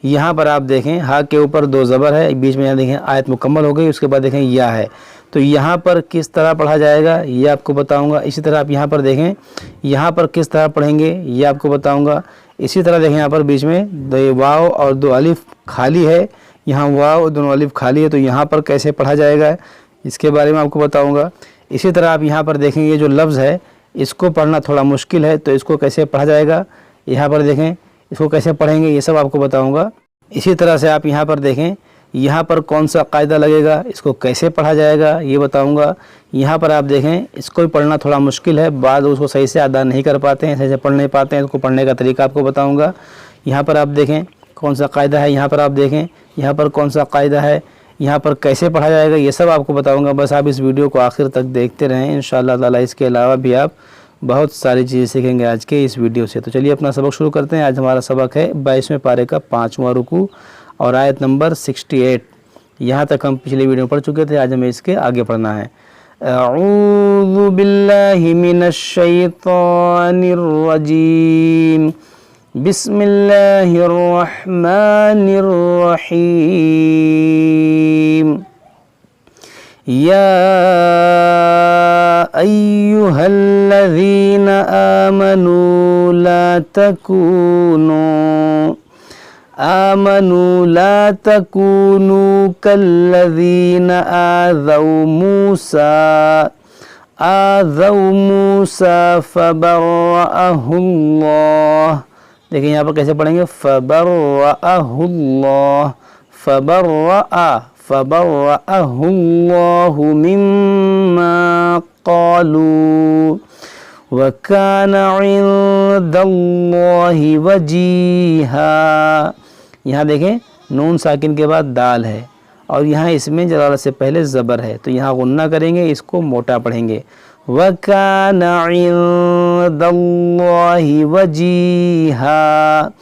यहाँ पर आप देखें हा के ऊपर 2 ज़बर है, बीच में यहाँ देखें आयत मुकम्मल हो गई, उसके बाद देखें या है। तो यहाँ पर किस तरह पढ़ा जाएगा ये आपको बताऊंगा। इसी तरह आप यहाँ पर देखें, यहाँ पर किस तरह पढ़ेंगे ये आपको बताऊंगा। इसी तरह देखें यहाँ पर बीच में 2 वाव और 2 अलिफ खाली है, यहाँ वाव और 2 अलिफ खाली है, तो यहाँ पर कैसे पढ़ा जाएगा इसके बारे में आपको बताऊँगा। इसी तरह आप यहाँ पर देखें ये जो लफ्ज़ है इसको पढ़ना थोड़ा मुश्किल है, तो इसको कैसे पढ़ा जाएगा यहाँ पर देखें, इसको कैसे पढ़ेंगे ये सब आपको बताऊंगा। इसी तरह से आप यहाँ पर देखें, यहाँ पर कौन सा कायदा लगेगा, इसको कैसे पढ़ा जाएगा ये बताऊंगा। यहाँ पर आप देखें इसको भी पढ़ना थोड़ा मुश्किल है, बाद उसको सही से अदा नहीं कर पाते हैं, सही से पढ़ नहीं पाते हैं, इसको पढ़ने का तरीका आपको बताऊँगा। यहाँ पर आप देखें कौन सा कायदा है, यहाँ पर आप देखें यहाँ पर कौन सा कायदा है, यहाँ पर कैसे पढ़ा जाएगा ये सब आपको बताऊँगा। बस आप इस वीडियो को आखिर तक देखते रहें, इंशाअल्लाह ताला इसके अलावा भी आप बहुत सारी चीज़ें सीखेंगे आज के इस वीडियो से। तो चलिए अपना सबक शुरू करते हैं। आज हमारा सबक है 22वें पारे का 5वां रुकू और आयत नंबर 68। यहाँ तक हम पिछले वीडियो में पढ़ चुके थे, आज हमें इसके आगे पढ़ना है। अऊज़ु बिल्लाहि मिनश शैतानिर रजीम, बिस्मिल्लाहिर रहमानिर रहीम। या अय्युहल्लज़ीना आमनू ला तकूनू कल्लज़ीना आज़ौ मूसा फ़बर्रअहुल्लाह। देखिए यहाँ पर कैसे पढ़ेंगे, फ़बर्रअहुल्लाहु मिम्मा क़ालू व कान इंदल्लाहि वजीहा। यहाँ देखें नून साकिन के बाद दाल है और यहाँ इसमें जलाल से पहले ज़बर है, तो यहाँ गुन्ना करेंगे, इसको मोटा पढ़ेंगे। व कान इंदल्लाहि वजीहा।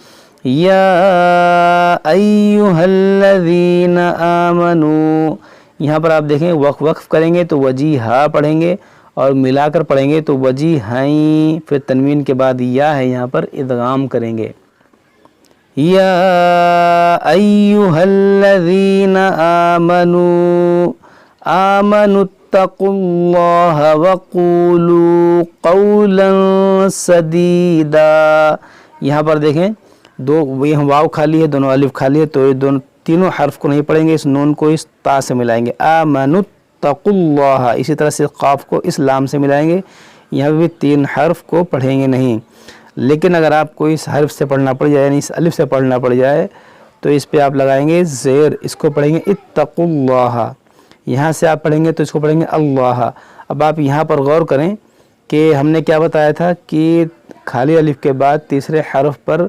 या अय्युहल्लज़ीना आमनू, यहाँ पर आप देखें वक्फ करेंगे तो वजीहा पढ़ेंगे और मिलाकर पढ़ेंगे तो वजीहाई, फिर तनवीन के बाद या है, यहाँ पर इदगाम करेंगे। या अय्युहल्लज़ीना आमनुत्तकुल्लाह वक़ूलू क़ौलन सदीदा। यहाँ पर देखें 2 यहाँ वाव खाली है, दोनों अलिफ खाली है, तो ये दोनों तीनों हर्फ को नहीं पढ़ेंगे, इस नून को इस ता से मिलाएंगे, आमनुत्तकुल्लाह। इसी तरह से क़ाफ को इस लाम से मिलाएंगे, यहाँ भी 3 हर्फ को पढ़ेंगे नहीं। लेकिन अगर आपको इस हर्फ से पढ़ना पड़ जाए, यानी इस अलिफ से पढ़ना पड़ जाए, तो इस पे आप लगाएंगे ज़ेर, इसको पढ़ेंगे इत्तकुल्लाह। यहाँ से आप पढ़ेंगे तो इसको पढ़ेंगे अल्लाह। अब आप यहाँ पर गौर करें कि हमने क्या बताया था कि खाली अलिफ के बाद तीसरे हर्फ पर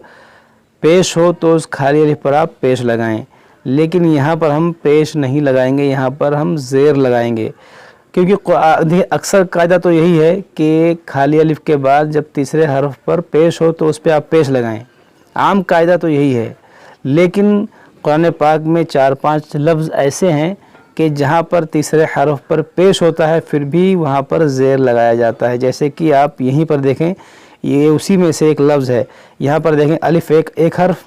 पेश हो तो उस खाली अलिफ पर आप पेश लगाएं, लेकिन यहाँ पर हम पेश नहीं लगाएंगे, यहाँ पर हम ज़ेर लगाएंगे, क्योंकि अक्सर कायदा तो यही है कि खाली अलिफ के बाद जब तीसरे हर्फ पर पेश हो तो उस पर आप पेश लगाएं, आम कायदा तो यही है। लेकिन कुरान पाक में 4-5 लफ्ज़ ऐसे हैं कि जहाँ पर तीसरे हर्फ पर पेश होता है फिर भी वहाँ पर ज़ेर लगाया जाता है। जैसे कि आप यहीं पर देखें, ये उसी में से एक लफ्ज़ है। यहाँ पर देखें अलिफ एक हर्फ,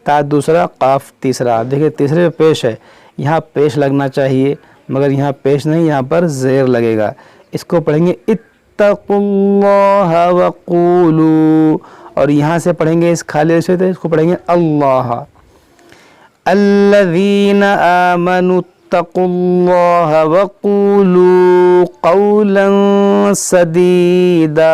ता दूसरा, क़ाफ तीसरा। देखिए तीसरे पे पेश है, यहाँ पेश लगना चाहिए मगर यहाँ पेश नहीं, यहाँ पर ज़ेर लगेगा। इसको पढ़ेंगे इत्तकुल्लाह वक़ूलू, और यहाँ से पढ़ेंगे इस खाली से, तो इसको पढ़ेंगे अल्लाह। अल्लज़ीना आमनु इत्तकुल्लाह वक़ूलू क़ौलन सदीदा।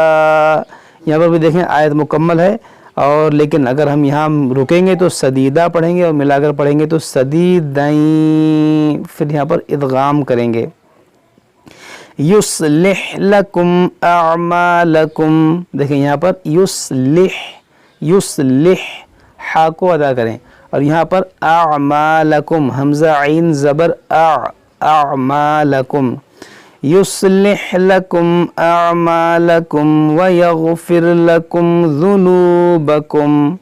यहाँ पर भी देखें आयत मुकम्मल है, और लेकिन अगर हम यहाँ रुकेंगे तो सदीदा पढ़ेंगे और मिलाकर पढ़ेंगे तो सदीदाई, फिर यहाँ पर इदगाम करेंगे। युस्लिह लकुम अअमालकुम, देखें यहाँ पर युस्लिह हा को अदा करें, और यहाँ पर अअमालकुम हमज़ा आइन ज़बर अअमालकुम। युस्लिह लकुम अअमालकुम व यग़फिर लकुम ज़ुनूबकुम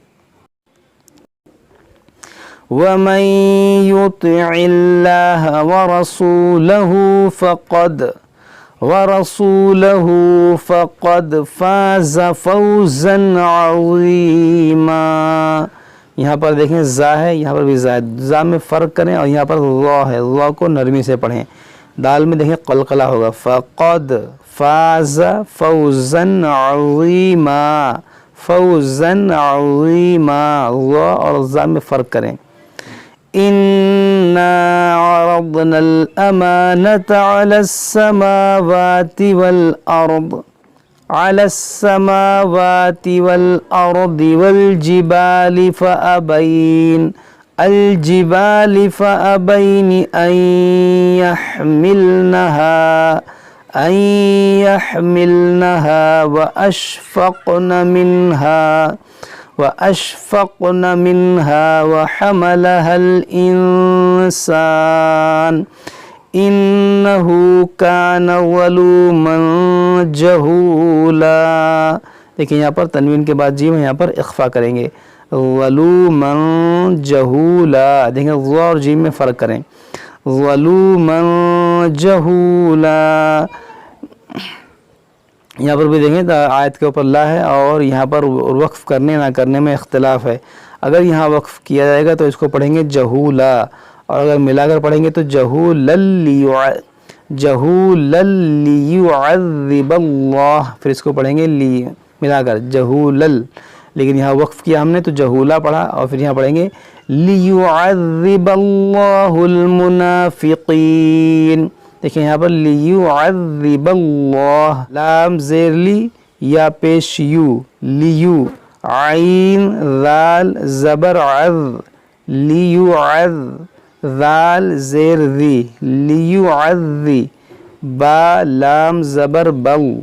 व मन युतिइल्लाह व रसूलहु फ़क़द फ़ाज़ फ़ौज़न अज़ीमा। यहाँ पर देखें ज़ा है, यहाँ पर भी ज़ा है, ज़ा में फ़र्क करें और यहाँ पर ज़ा है, ज़ा को नरमी से पढ़ें। दाल में देखें क़लक़ला होगा, फ़क़द फ़ाज़ फ़ौज़न अज़ीमा, फ़ौज़न अज़ीमा, ज़ा और ज़ा में फ़र्क करें। इन्ना अरदनल अमानत अलस समावाति वल अर्द, अलस समावाति वल अर्दि वल जिबालि फ़अबैन, अल जिबालि फ़अबैन अन यहमिलनहा, अन यहमिलनहा व अशफ़क़न मिन्हा, وأشفقن منها وحملها الإنسان إنه كان ظلوما جهولا. देखिए यहाँ पर तनवीन के बाद जीम यहाँ पर इख्फा करेंगे, ज़लूमन जहूला, देखें ज़ा और जीम में फ़र्क करें, ज़लूमन जहूला। यहाँ पर भी देखें आयत के ऊपर ला है और यहाँ पर वक्फ़ करने ना करने में इख्तिलाफ है। अगर यहाँ वक्फ़ किया जाएगा तो इसको पढ़ेंगे जहूला, और अगर मिलाकर पढ़ेंगे तो जहूलल्लियुअज़्ज़िबल्लाह, फिर इसको पढ़ेंगे ली मिलाकर जहूलल। लेकिन यहाँ वक्फ़ किया हमने तो जहूला पढ़ा और फिर यहाँ पढ़ेंगे लियुअज़्ज़िबल्लाहुल मुनाफ़िक़ीन। देखिए यहाँ पर लियुअज़्ज़िबल्लाह, लाम ज़ेर ली या पेश यू, लियू, आइन ज़ाल ज़बर अज़, लियुअज़्ज़, ज़ाल ज़ेर ज़ी, लियुअज़्ज़ि, बा लाम ज़बर बऊ,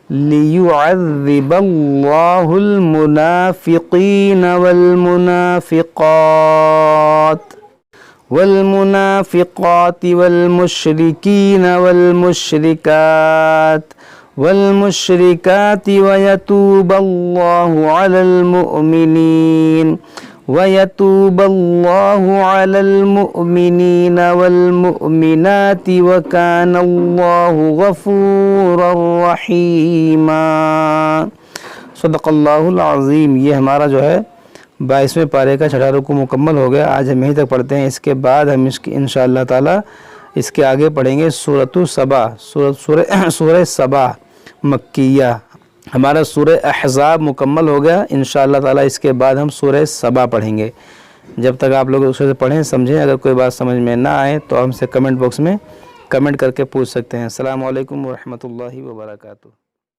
लियुअज़्ज़िबल्लाहुल मुनाफ़िक़ीन वल मुनाफ़िक़ात, वल्मुनाफ़िक़ात वल्मुश्रिकीन वल्मुश्रिकात, वल्मुश्रिकात वयतूबल्लाहु अलल मुअमिनीन, वयतूबल्लाहु अलल मुअमिनीन वल्मुअमिनात वकानल्लाहु गफ़ूरर रहीमा। सदक़ल्लाहुल अज़ीम। ये हमारा जो है 22वें पारे का छठा रुकू मुकम्मल हो गया। आज हम यहीं तक पढ़ते हैं, इसके बाद हम इसकी इंशाअल्लाह ताला इसके आगे पढ़ेंगे सूरतु सबा, सूरह सबा मक्किया। हमारा सूरह अहज़ाब मुकम्मल हो गया। इंशाअल्लाह ताला इसके बाद हम सूरह सबा पढ़ेंगे। जब तक आप लोग उससे पढ़ें समझें, अगर कोई बात समझ में ना आए तो हमसे कमेंट बॉक्स में कमेंट करके पूछ सकते हैं। अस्सलामु अलैकुम व रहमतुल्लाहि व बरकातुहू।